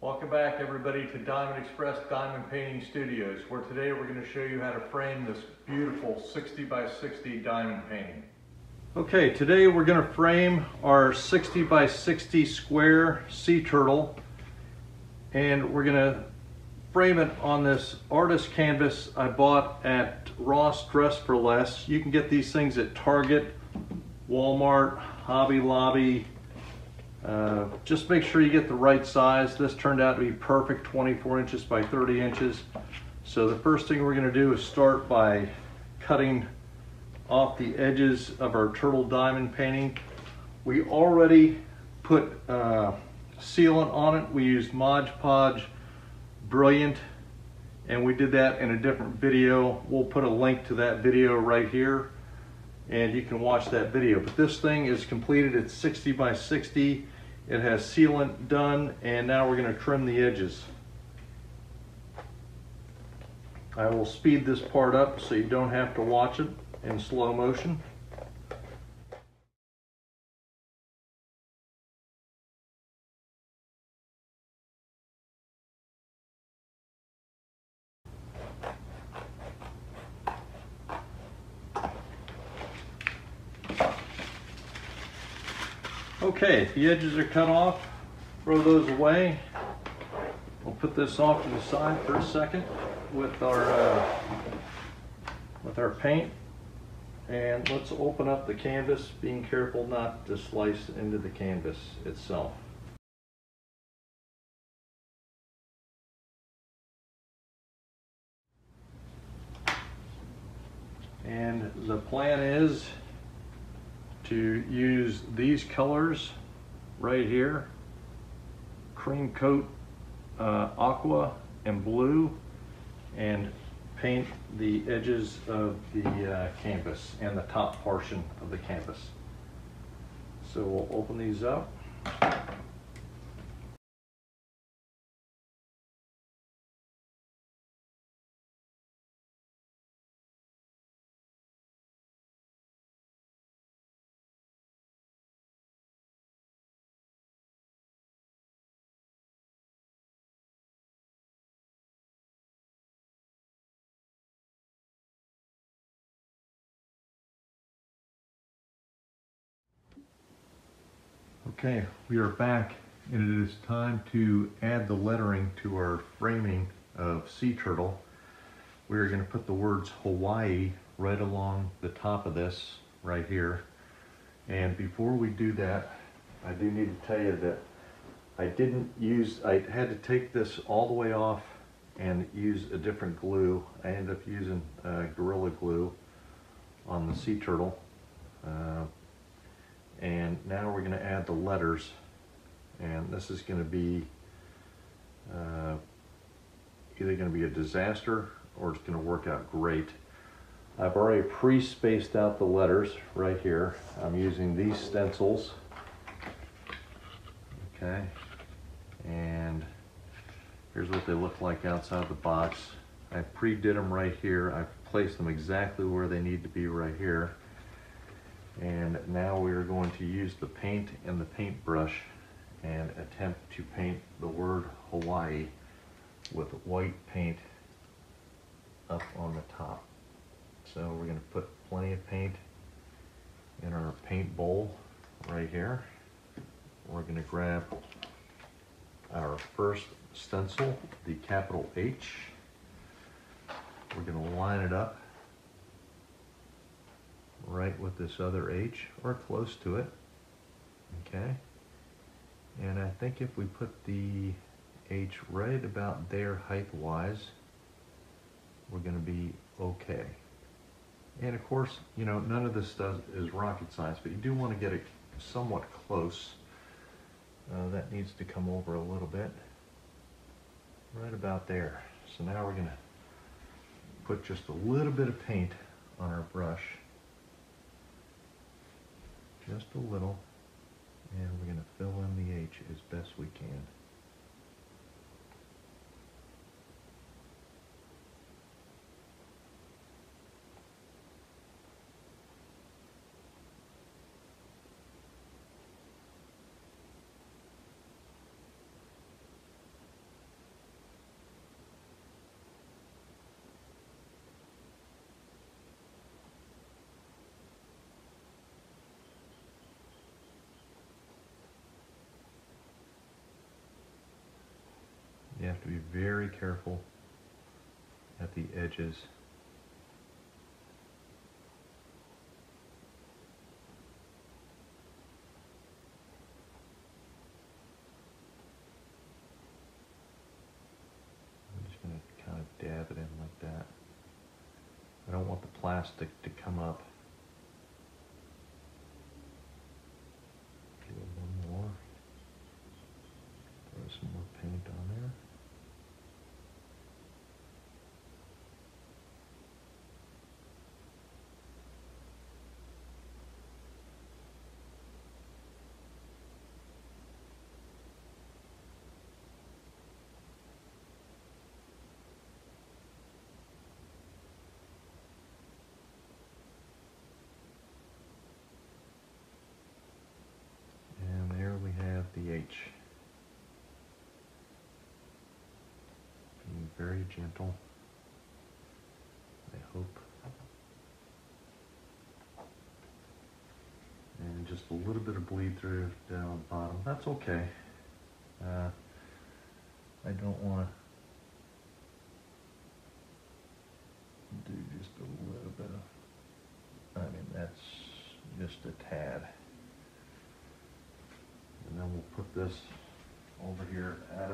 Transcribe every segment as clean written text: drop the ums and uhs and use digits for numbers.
Welcome back everybody to Diamond Express Diamond Painting Studios, where today we're going to show you how to frame this beautiful 60 by 60 diamond painting. Okay, today we're going to frame our 60 by 60 square sea turtle, and we're going to frame it on this artist canvas I bought at Ross Dress for Less. You can get these things at Target, Walmart, Hobby Lobby. Just make sure you get the right size. This turned out to be perfect, 24 inches by 30 inches. So the first thing we're going to do is start by cutting off the edges of our turtle diamond painting. We already put sealant on it. We used Mod Podge Brilliant, and we did that in a different video. We'll put a link to that video right here, and you can watch that video. But this thing is completed. It's 60 by 60. It has sealant done, and now we're going to trim the edges. I will speed this part up so you don't have to watch it in slow motion. Okay, the edges are cut off. Throw those away. We'll put this off to the side for a second with our paint. And let's open up the canvas, being careful not to slice into the canvas itself. And the plan is to use these colors right here, cream coat, aqua and blue, and paint the edges of the canvas and the top portion of the canvas. So we'll open these up. Okay, we are back, and it is time to add the lettering to our framing of sea turtle. We are going to put the words Hawaii right along the top of this right here. And before we do that, I do need to tell you that I had to take this all the way off and use a different glue. I ended up using Gorilla Glue on the sea turtle. And now we're going to add the letters, and this is going to be either going to be a disaster or it's going to work out great. I've already pre-spaced out the letters right here. I'm using these stencils. Okay, and here's what they look like outside the box. I pre-did them right here. I've placed them exactly where they need to be right here. And now we are going to use the paint and the paintbrush and attempt to paint the word Hawaii with white paint up on the top. So we're going to put plenty of paint in our paint bowl right here. We're going to grab our first stencil, the capital H. We're going to line it up right with this other H, or close to it. Okay, and I think if we put the H right about there height wise, we're going to be okay. And of course, you know, none of this stuff is rocket science, but you do want to get it somewhat close. That needs to come over a little bit, right about there. So now we're going to put just a little bit of paint on our brush, just a little, and we're going to fill in the H as best we can. You have to be very careful at the edges. I'm just going to kind of dab it in like that. I don't want the plastic to come up. Give it one more. Throw some more paint on there. The H. Being very gentle, I hope. And just a little bit of bleed through down the bottom. That's okay. I don't want to do just a little bit of, I mean, that's just a tad. And then we'll put this over here out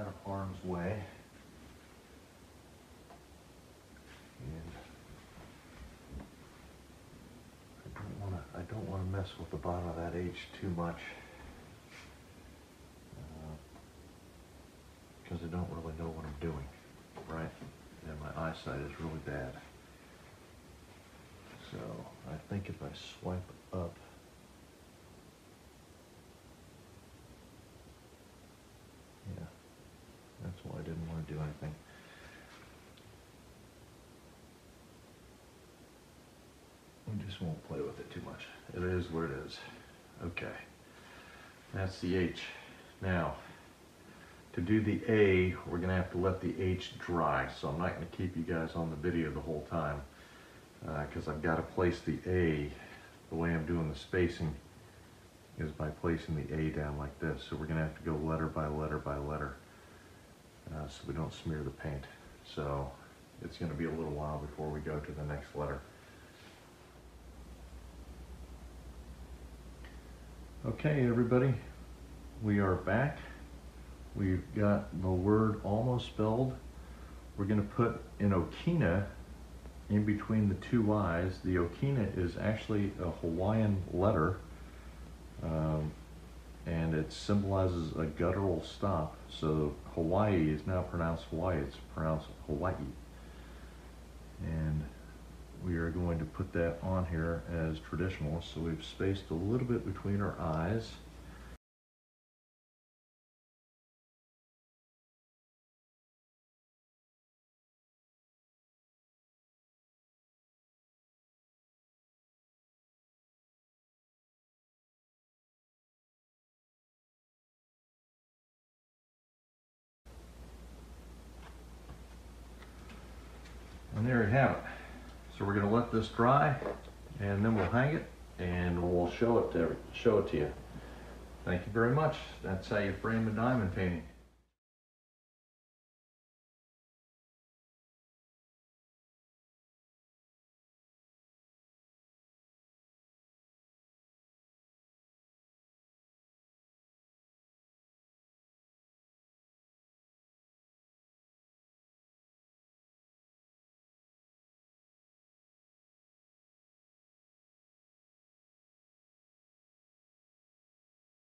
of harm's way. And I don't want to mess with the bottom of that H too much, because I don't really know what I'm doing, right? And my eyesight is really bad. So I think if I swipe up, yeah, that's why I didn't want to do anything. We just won't play with it too much. It is what it is. Okay, that's the H. Now, to do the A, we're going to have to let the H dry. So I'm not going to keep you guys on the video the whole time, because I've got to place the A. The way I'm doing the spacing is by placing the A down like this. So we're going to have to go letter by letter by letter, so we don't smear the paint. So it's going to be a little while before we go to the next letter. Okay, everybody, we are back. We've got the word almost spelled. We're going to put an okina in between the two I's. The okina is actually a Hawaiian letter, and it symbolizes a guttural stop. So Hawaii is now pronounced Hawaii, it's pronounced Hawaii. And we are going to put that on here as traditional. So we've spaced a little bit between our eyes. And there you have it. So we're going to let this dry, and then we'll hang it, and we'll show it to you. Thank you very much. That's how you frame a diamond painting.